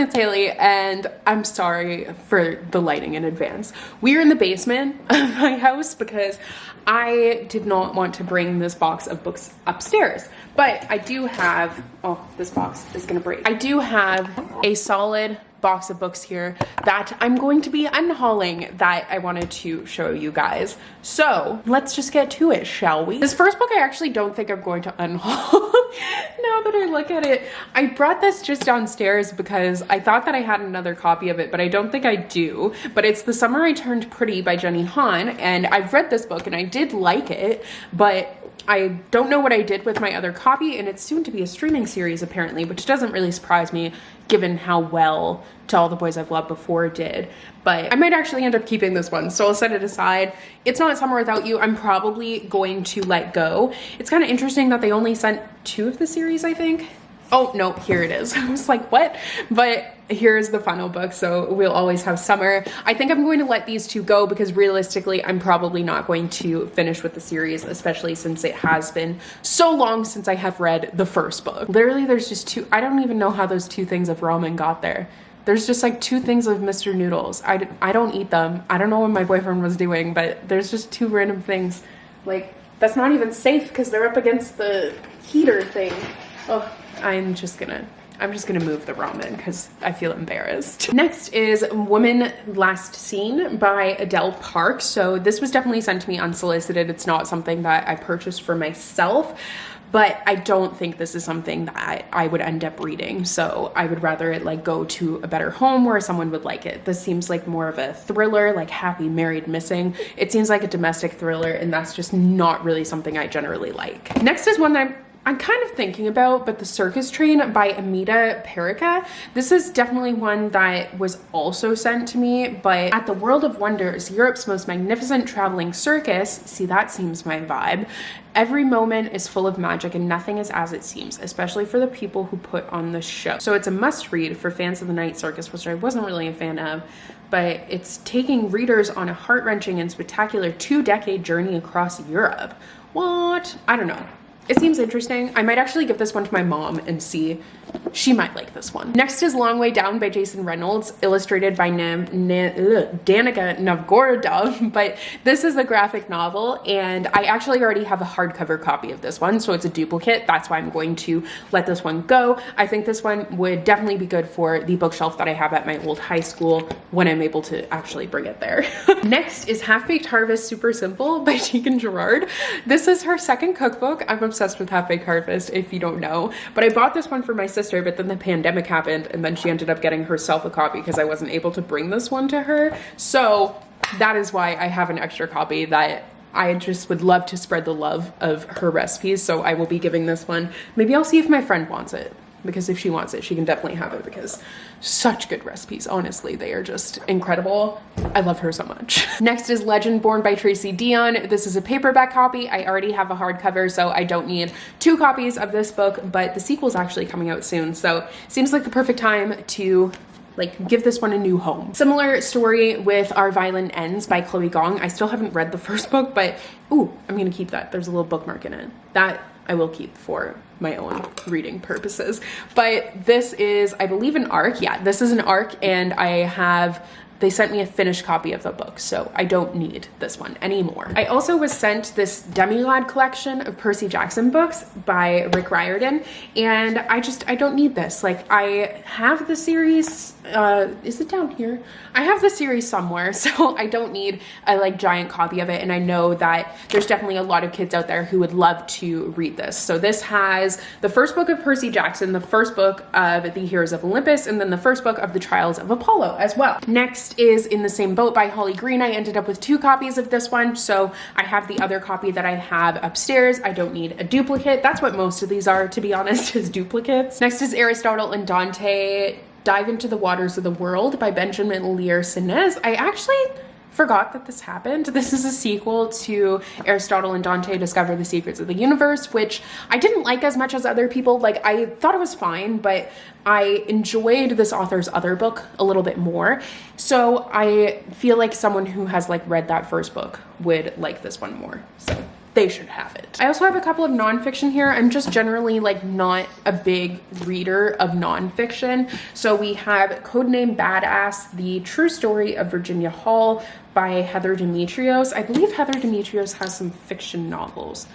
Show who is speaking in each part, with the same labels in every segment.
Speaker 1: it's Hailey, and I'm sorry for the lighting in advance. We're in the basement of my house because I did not want to bring this box of books upstairs, but I do have, oh, this box is gonna break. I do have a solid box of books here that I'm going to be unhauling that I wanted to show you guys. So let's just get to it, shall we? This first book I actually don't think I'm going to unhaul. Now that I look at it, I brought this just downstairs because I thought that I had another copy of it, but I don't think I do. But it's The Summer I Turned Pretty by Jenny Han, and I've read this book and I did like it, but I don't know what I did with my other copy, and it's soon to be a streaming series apparently, which doesn't really surprise me given how well To All the Boys I've Loved Before did. But I might actually end up keeping this one, so I'll set it aside. It's Not Summer Without You, I'm probably going to let go. It's kind of interesting that they only sent 2 of the series, I think. Oh, no, here it is. I was like, what? But here's the final book, so we'll always have summer. I think I'm going to let these 2 go because realistically, I'm probably not going to finish with the series, especially since it has been so long since I have read the first book. Literally, there's just 2. I don't even know how those 2 things of ramen got there. There's just like 2 things of Mr. Noodles. I don't eat them. I don't know what my boyfriend was doing, but there's just 2 random things. Like, that's not even safe because they're up against the heater thing. Oh, I'm just gonna move the ramen because I feel embarrassed. Next is Woman Last Seen by Adele Park. So this was definitely sent to me unsolicited. It's not something that I purchased for myself, but I don't think this is something that I would end up reading. So I would rather it like go to a better home where someone would like it. This seems like more of a thriller, like Happy Married Missing. It seems like a domestic thriller, and that's just not really something I generally like. Next is one that I'm kind of thinking about, but The Circus Train by Amita Perica. This is definitely one that was also sent to me, but At the World of Wonders, Europe's most magnificent traveling circus, see, that seems my vibe. Every moment is full of magic and nothing is as it seems, especially for the people who put on the show. So it's a must read for fans of the night circus, which I wasn't really a fan of, but it's taking readers on a heart-wrenching and spectacular 2-decade journey across Europe. What? I don't know. It seems interesting. I might actually give this one to my mom and see. She might like this one. Next is Long Way Down by Jason Reynolds, illustrated by Danica Novgorodov, but this is a graphic novel, and I actually already have a hardcover copy of this one, so it's a duplicate. That's why I'm going to let this one go. I think this one would definitely be good for the bookshelf that I have at my old high school when I'm able to actually bring it there. Next is Half Baked Harvest Super Simple by Tegan Gerard. This is her second cookbook. I'm obsessed with Half Baked Harvest, if you don't know, but I bought this one for my sister, but then the pandemic happened and then she ended up getting herself a copy because I wasn't able to bring this one to her. So that is why I have an extra copy that I just would love to spread the love of her recipes. So I will be giving this one. Maybe I'll see if my friend wants it, because if she wants it, she can definitely have it because such good recipes. Honestly, they are just incredible. I love her so much. Next is Legend Born by Tracy Dion. This is a paperback copy. I already have a hardcover, so I don't need 2 copies of this book, but the sequel is actually coming out soon. So seems like the perfect time to like give this one a new home. Similar story with Our Violin Ends by Chloe Gong. I still haven't read the first book, but ooh, I'm gonna keep that. There's a little bookmark in it. That I will keep for my own reading purposes. But this is, I believe, an ARC. Yeah, this is an ARC, and they sent me a finished copy of the book, so I don't need this one anymore. I also was sent this Demilad collection of Percy Jackson books by Rick Riordan, and I don't need this. Like, I have the series, is it down here? I have the series somewhere, so I don't need a like giant copy of it, and I know that there's definitely a lot of kids out there who would love to read this. So this has the first book of Percy Jackson, the first book of The Heroes of Olympus, and then the first book of The Trials of Apollo as well. Next is In the Same Boat by Holly Green. I ended up with 2 copies of this one, so I have the other copy that I have upstairs. I don't need a duplicate. That's what most of these are, to be honest, is duplicates. Next is Aristotle and Dante Dive into the Waters of the World by Benjamin Lear Sinez. I actually forgot that this happened. This is a sequel to Aristotle and Dante Discover the Secrets of the Universe, which I didn't like as much as other people. Like, I thought it was fine, but I enjoyed this author's other book a little bit more. So I feel like someone who has like read that first book would like this one more. So they should have it. I also have a couple of nonfiction here. I'm just generally like not a big reader of nonfiction. So we have Codename Badass, the true story of Virginia Hall by Heather Demetrios. I believe Heather Demetrios has some fiction novels,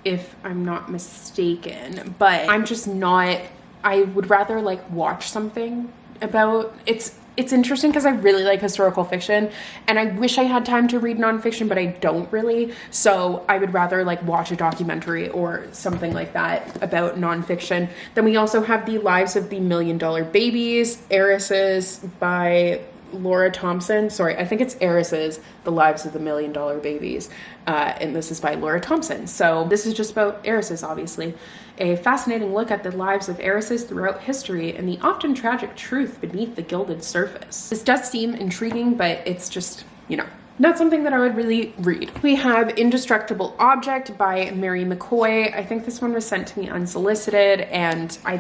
Speaker 1: if I'm not mistaken, but I'm just not, I would rather like watch something about, it's interesting because I really like historical fiction and I wish I had time to read nonfiction, but I don't really. So I would rather like watch a documentary or something like that about nonfiction. Then we also have The Lives of the $1 Million Babies, Heiresses by Laura Thompson. Sorry, I think it's Heiresses, The Lives of the $1 Million Babies. And this is by Laura Thompson. So this is just about heiresses, obviously. A fascinating look at the lives of heiresses throughout history and the often tragic truth beneath the gilded surface. This does seem intriguing, but it's just, you know, not something that I would really read. We have Indestructible Object by Mary McCoy. I think this one was sent to me unsolicited, and I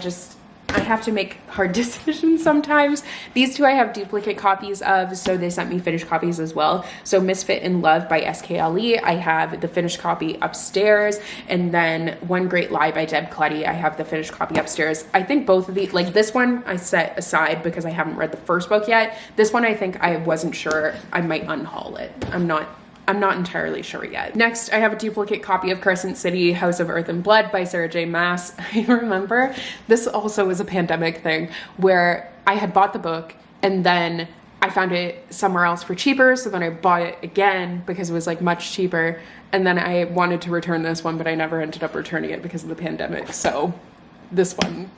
Speaker 1: have to make hard decisions sometimes. These two I have duplicate copies of, so they sent me finished copies as well. So Misfit in Love by S.K.L.E. I have the finished copy upstairs, and then One Great Lie by Deb Clutty. I have the finished copy upstairs. I think both of these, like this one I set aside because I haven't read the first book yet. This one I think I wasn't sure. I might unhaul it. I'm not entirely sure yet. Next, I have a duplicate copy of Crescent City, House of Earth and Blood by Sarah J. Maas. I remember this also was a pandemic thing where I had bought the book and then I found it somewhere else for cheaper. So then I bought it again because it was like much cheaper. And then I wanted to return this one, but I never ended up returning it because of the pandemic. So this one,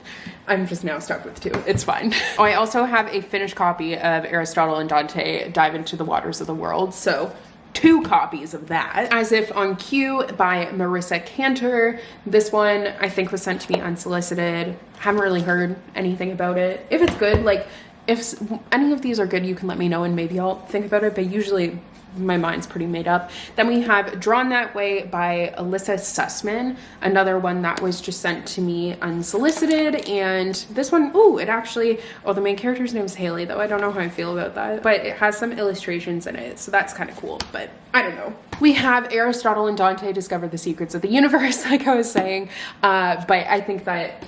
Speaker 1: I'm just now stuck with two. It's fine. Oh, I also have a finished copy of Aristotle and Dante Dive into the Waters of the World. So 2 copies of that. As If on Cue by Marissa Cantor. This one I think was sent to me unsolicited. Haven't really heard anything about it. If it's good, like if any of these are good, you can let me know and maybe I'll think about it, but usually my mind's pretty made up. Then we have Drawn That Way by Alyssa Sussman, another one that was just sent to me unsolicited. And this one, it actually, the main character's name is Hailey, though I don't know how I feel about that, but it has some illustrations in it, so that's kind of cool, but I don't know. We have Aristotle and Dante Discover the Secrets of the Universe, like I was saying, but I think that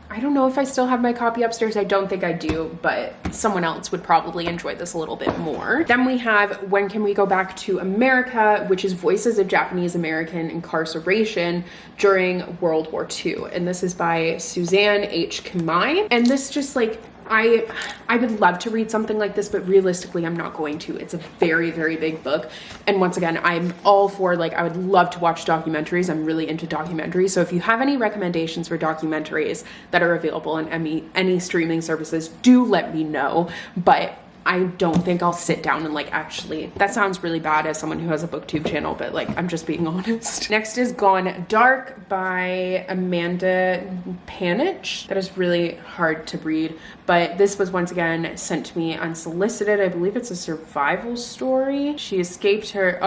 Speaker 1: I don't know if I still have my copy upstairs. I don't think I do, but someone else would probably enjoy this a little bit more. Then we have When Can We Go Back to America, which is Voices of Japanese American Incarceration During World War II. And this is by Suzanne H. Kamai. And this just like, I would love to read something like this, but realistically, I'm not going to. It's a very, very big book. And once again, I'm all for like, I would love to watch documentaries. I'm really into documentaries. So if you have any recommendations for documentaries that are available on any streaming services, do let me know. But I don't think I'll sit down and like actually, that sounds really bad as someone who has a booktube channel, but like, I'm just being honest. Next is Gone Dark by Amanda Panich. That is really hard to read, but this was once again sent to me unsolicited. I believe it's a survival story. She escaped her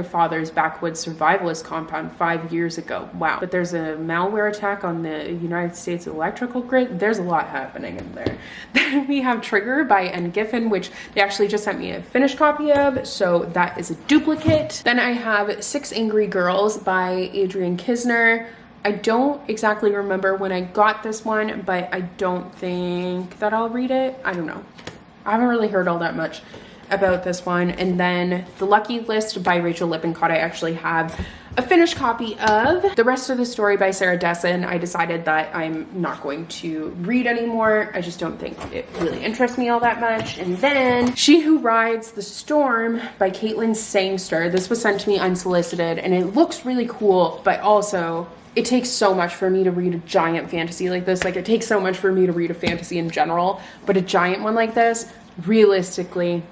Speaker 1: father's backwoods survivalist compound 5 years ago. Wow. But there's a malware attack on the United States electrical grid. There's a lot happening in there. Then we have Trigger by N. Giffen, which they actually just sent me a finished copy of, so that is a duplicate. Then I have 6 Angry Girls by Adrian Kisner. I don't exactly remember when I got this one, but I don't think that I'll read it. I don't know. I haven't really heard all that much about this one. And then The Lucky List by Rachel Lippincott, I actually have a finished copy of. The rest of the story by Sarah Dessen, I decided that I'm not going to read anymore. I just don't think it really interests me all that much. And then She Who Rides the Storm by Caitlin Sangster. This was sent to me unsolicited and it looks really cool, but also it takes so much for me to read a giant fantasy like this. Like it takes so much for me to read a fantasy in general, but a giant one like this, realistically,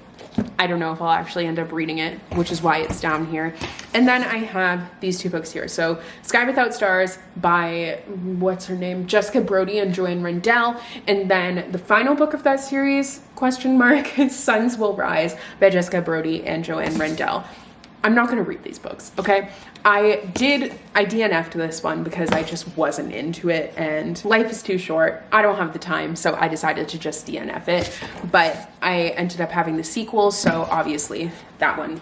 Speaker 1: I don't know if I'll actually end up reading it, which is why it's down here. And then I have these 2 books here. So Sky Without Stars by, what's her name? Jessica Brody and Joanne Rendell. And then the final book of that series, question mark, Suns Will Rise by Jessica Brody and Joanne Rendell. I'm not gonna read these books, okay? I DNF'd this one because I just wasn't into it, and life is too short. I don't have the time, so I decided to just DNF it. But I ended up having the sequel, so obviously that one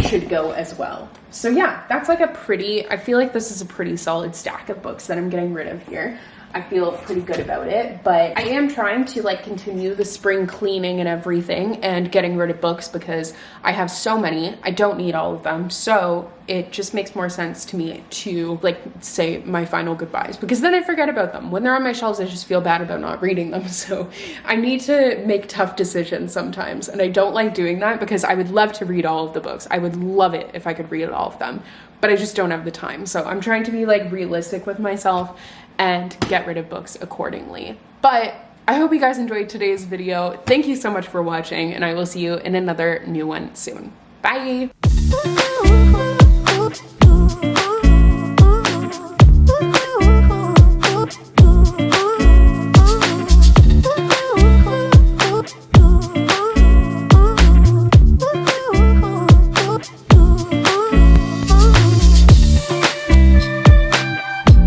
Speaker 1: should go as well. So yeah, that's like I feel like this is a pretty solid stack of books that I'm getting rid of here. I feel pretty good about it, but I am trying to like continue the spring cleaning and everything and getting rid of books because I have so many. I don't need all of them, so it just makes more sense to me to like say my final goodbyes, because then I forget about them. When they're on my shelves, I just feel bad about not reading them. So I need to make tough decisions sometimes, and I don't like doing that because I would love to read all of the books. I would love it if I could read all of them, but I just don't have the time. So I'm trying to be like realistic with myself and get rid of books accordingly. But I hope you guys enjoyed today's video. Thank you so much for watching, and I will see you in another new one soon. Bye.